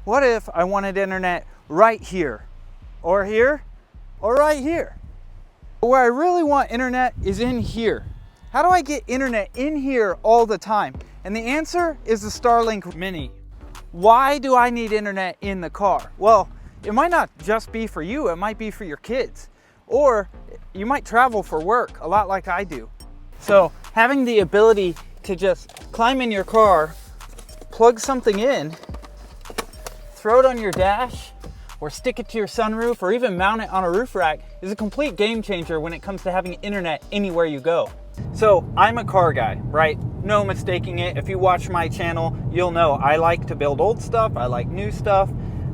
what if I wanted internet right here, or here, or right here? Where I really want internet is in here. How do I get internet in here all the time? And the answer is the Starlink Mini. Why do I need internet in the car? Well, it might not just be for you, it might be for your kids. Or you might travel for work, a lot like I do. So having the ability to just climb in your car, plug something in, throw it on your dash, or stick it to your sunroof, or even mount it on a roof rack is a complete game changer when it comes to having internet anywhere you go. So I'm a car guy, right? No mistaking it. If you watch my channel, you'll know I like to build old stuff. I like new stuff.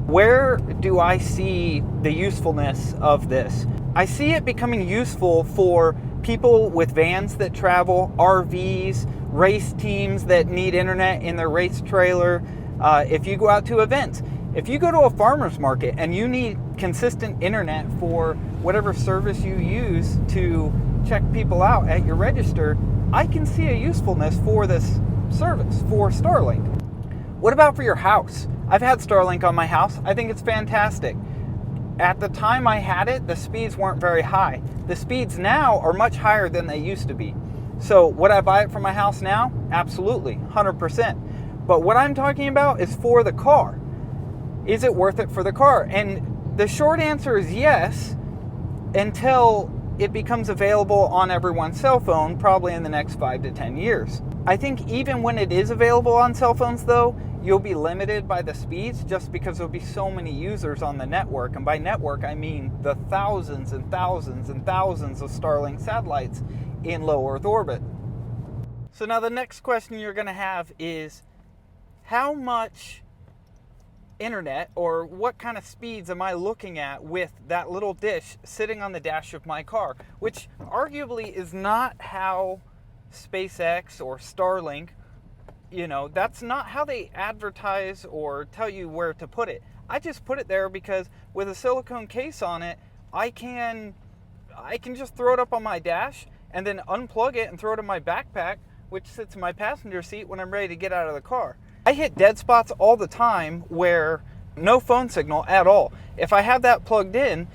Where do I see the usefulness of this? I see it becoming useful for people with vans that travel, RVs, race teams that need internet in their race trailer. If you go out to events, if you go to a farmer's market and you need consistent internet for whatever service you use to check people out at your register, I can see a usefulness for this service, for Starlink. What about for your house? I've had Starlink on my house. I think it's fantastic. At the time I had it, the speeds weren't very high. The speeds now are much higher than they used to be. So would I buy it for my house now? Absolutely, 100%. But what I'm talking about is for the car. Is it worth it for the car? And the short answer is yes, until it becomes available on everyone's cell phone, probably in the next 5 to 10 years. I think even when it is available on cell phones though, you'll be limited by the speeds just because there'll be so many users on the network. And by network, I mean the thousands and thousands and thousands of Starlink satellites in low Earth orbit. So now the next question you're gonna have is, how much internet or what kind of speeds am I looking at with that little dish sitting on the dash of my car? Which arguably is not how SpaceX or Starlink, that's not how they advertise or tell you where to put it. I just put it there because with a silicone case on it, I can just throw it up on my dash and then unplug it and throw it in my backpack, which sits in my passenger seat when I'm ready to get out of the car. I hit dead spots all the time where no phone signal at all. If I have that plugged in,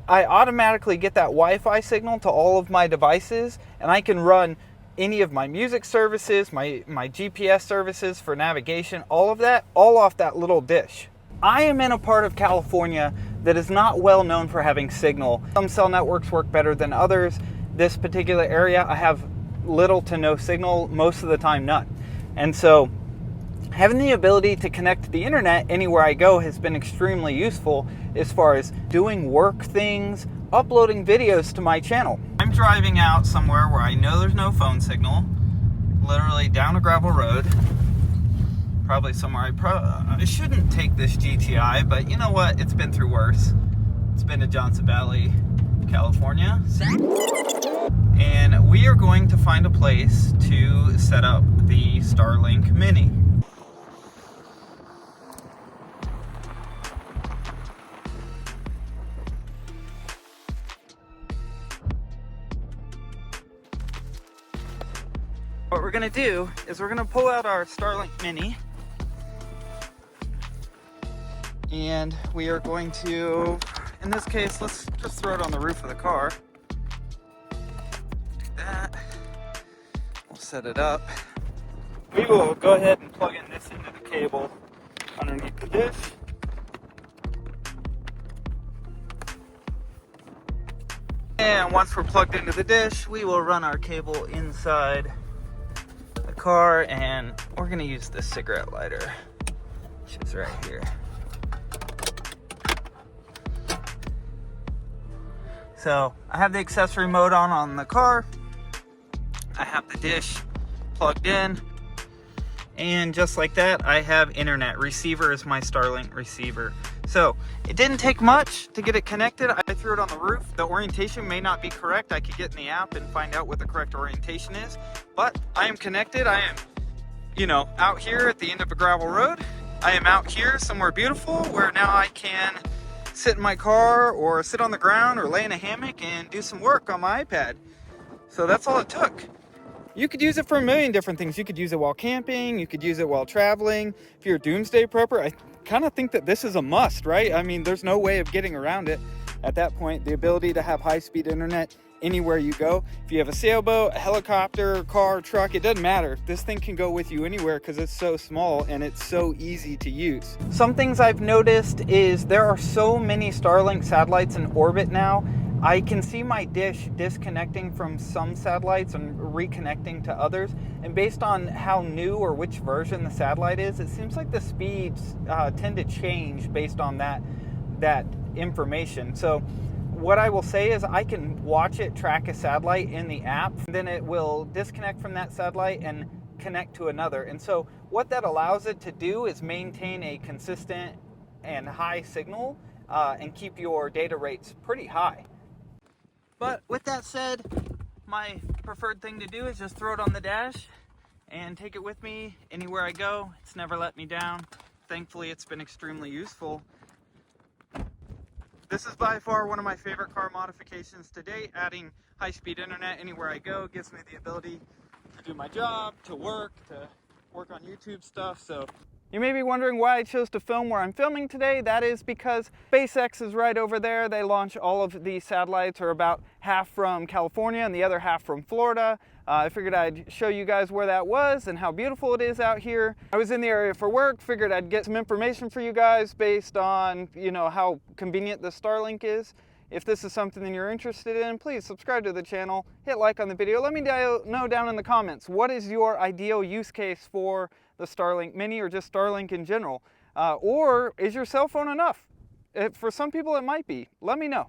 I automatically get that Wi-Fi signal to all of my devices, and I can run any of my music services, my GPS services for navigation, all of that, all off that little dish. I am in a part of California that is not well known for having signal. Some cell networks work better than others. This particular area, I have little to no signal, most of the time none. And so having the ability to connect to the internet anywhere I go has been extremely useful as far as doing work things, uploading videos to my channel. I'm driving out somewhere where I know there's no phone signal, literally down a gravel road. Probably somewhere I shouldn't take this GTI, but you know what? It's been through worse. It's been to Johnson Valley, California. And we are going to find a place to set up the Starlink Mini. What we're gonna do is we're gonna pull out our Starlink Mini, and we are going to, in this case, let's just throw it on the roof of the car. Do that. We'll set it up. We will go ahead and plug in this into the cable underneath the dish. And once we're plugged into the dish, we will run our cable inside the car, and we're gonna use this cigarette lighter, which is right here. So I have the accessory mode on the car. I have the dish plugged in, and just like that, I have internet. Receiver is my Starlink receiver. So it didn't take much to get it connected. I threw it on the roof. The orientation may not be correct. I could get in the app and find out what the correct orientation is, but I am connected. I am, out here at the end of a gravel road. I am out here somewhere beautiful where now I can sit in my car or sit on the ground or lay in a hammock and do some work on my iPad. So that's all it took. You could use it for a million different things. You could use it while camping, you could use it while traveling. If you're a doomsday prepper, I kind of think that this is a must, right? I mean, there's no way of getting around it at that point. The ability to have high-speed internet anywhere you go. If you have a sailboat, a helicopter, car, truck, it doesn't matter. This thing can go with you anywhere because it's so small and it's so easy to use. Some things I've noticed is there are so many Starlink satellites in orbit now. I can see my dish disconnecting from some satellites and reconnecting to others. And based on how new or which version the satellite is, it seems like the speeds tend to change based on that information. So what I will say is I can watch it track a satellite in the app, then it will disconnect from that satellite and connect to another. And so what that allows it to do is maintain a consistent and high signal and keep your data rates pretty high. But with that said, my preferred thing to do is just throw it on the dash and take it with me anywhere I go. It's never let me down. Thankfully, it's been extremely useful. This is by far one of my favorite car modifications to date. Adding high-speed internet anywhere I go gives me the ability to do my job, to work on YouTube stuff. So you may be wondering why I chose to film where I'm filming today. That is because SpaceX is right over there. They launch all of these satellites, or about half from California and the other half from Florida. I figured I'd show you guys where that was and how beautiful it is out here. I was in the area for work, figured I'd get some information for you guys based on, how convenient the Starlink is. If this is something that you're interested in, please subscribe to the channel, hit like on the video. Let me know down in the comments, what is your ideal use case for the Starlink Mini or just Starlink in general? Or is your cell phone enough? For some people it might be. Let me know.